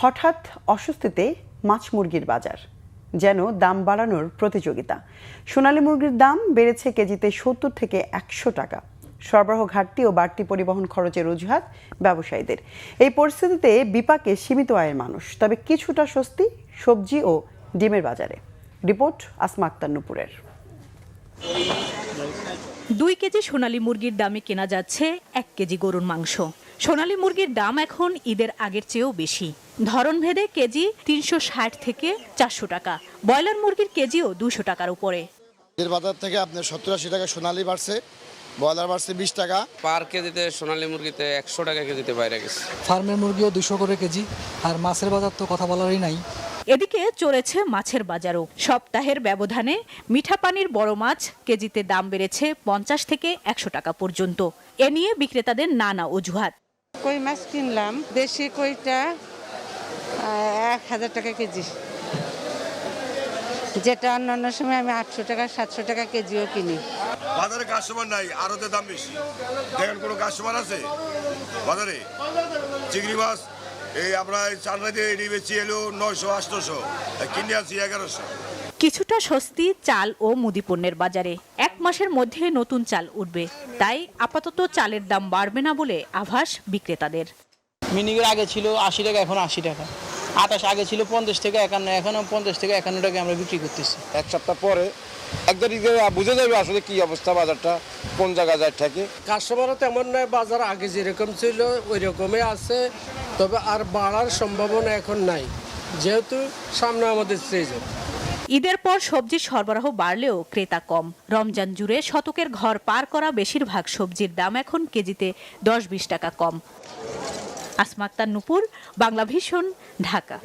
হঠাৎ অস্বস্তিতে মাছ মুরগির বাজার, যেন দাম বাড়ানোর প্রতিযোগিতা। সোনালী মুরগির দাম বেড়েছে কেজিতে 70 থেকে 100 টাকা। সরবরাহ ঘাটতি ও বাড়তি পরিবহন খরচের অজুহাত ব্যবসায়ীদের। এই পরিস্থিতিতে বিপাকে সীমিত আয়ের মানুষ, তবে কিছুটা স্বস্তি সবজি ও ডিমের বাজারে। রিপোর্ট আসমা আক্তার নুপুরের। 2 কেজি সোনালী মুরগির দামে কেনা যাচ্ছে 1 কেজি গরুর মাংস। সোনালী মুরগির দাম এখন ঈদের আগের চেয়েও বেশি। ধরনভেদে কেজি 360 থেকে 400 টাকা। ব্রয়লার মুরগির কেজিও 200 টাকার উপরে। এর বাজার থেকে আপনার 70-80 টাকা সোনালী বাড়ছে, ব্রয়লার বাড়ছে 20 টাকা। পার কেজিতে সোনালী মুরগিতে 100 টাকা কেজিতে বাইরে গেছে। ফার্মের মুরগিও 200 করে কেজি, আর মাছের বাজার তো কথা বলারই নাই। এদিকে চড়েছে মাছের বাজারও। সপ্তাহের ব্যবধানে মিঠা পানির বড় মাছ কেজিতে দাম বেড়েছে 50 থেকে 100 টাকা পর্যন্ত। এ নিয়ে বিক্রেতাদের নানা অজুহাত। কই মাছ কিনলাম, দেশি কইটা 1000 টাকা কেজি, যেটা অন্যান্য সময় আমি 800 টাকা 700 টাকা কেজিও কিনি। বাজারে কাস্টমার নাই, আড়তে দাম বেশি। দেখেন কোনো কাস্টমার আছে বাজারে? চিংড়ি মাছ এই আমরা চান্নাইতে এটি বেচি এলো 900-800, কিনে আছি 1100। কিছুটা স্বস্তি চাল ও মুদি পণ্যের বাজারে। 1 মাসের মধ্যে নতুন চাল উঠবে, তাই আপাতত চালের দাম বাড়বে না বলে আভাস বিক্রেতাদের। মিনিকের আগে ছিল 80 টাকা, এখন 80 টাকা। আটাশ আগে ছিল 50 থেকে 51, এখন 50 থেকে 51 টাকা আমরা বিক্রি করতেছি। এক সপ্তাহ পরে একদম বুঝে যাবে আসলে কি অবস্থা, বাজারটা কোন জায়গায় যায় থাকে। কাস্টমারও তেমন নয়, বাজার আগে যেরকম ছিল ওই রকমই আছে, তবে আর বাড়ার সম্ভাবনা এখন নাই, যেহেতু সামনে আমাদের সিজন। ঈদের পর সবজির সরবরাহ বাড়লেও ক্রেতা কম। রমজান জুড়ে শতকের ঘর পার করা বেশিরভাগ সবজির দাম এখন কেজিতে 10-20 টাকা কম। আসমা আক্তার নুপুর, বাংলাভিশন, ঢাকা।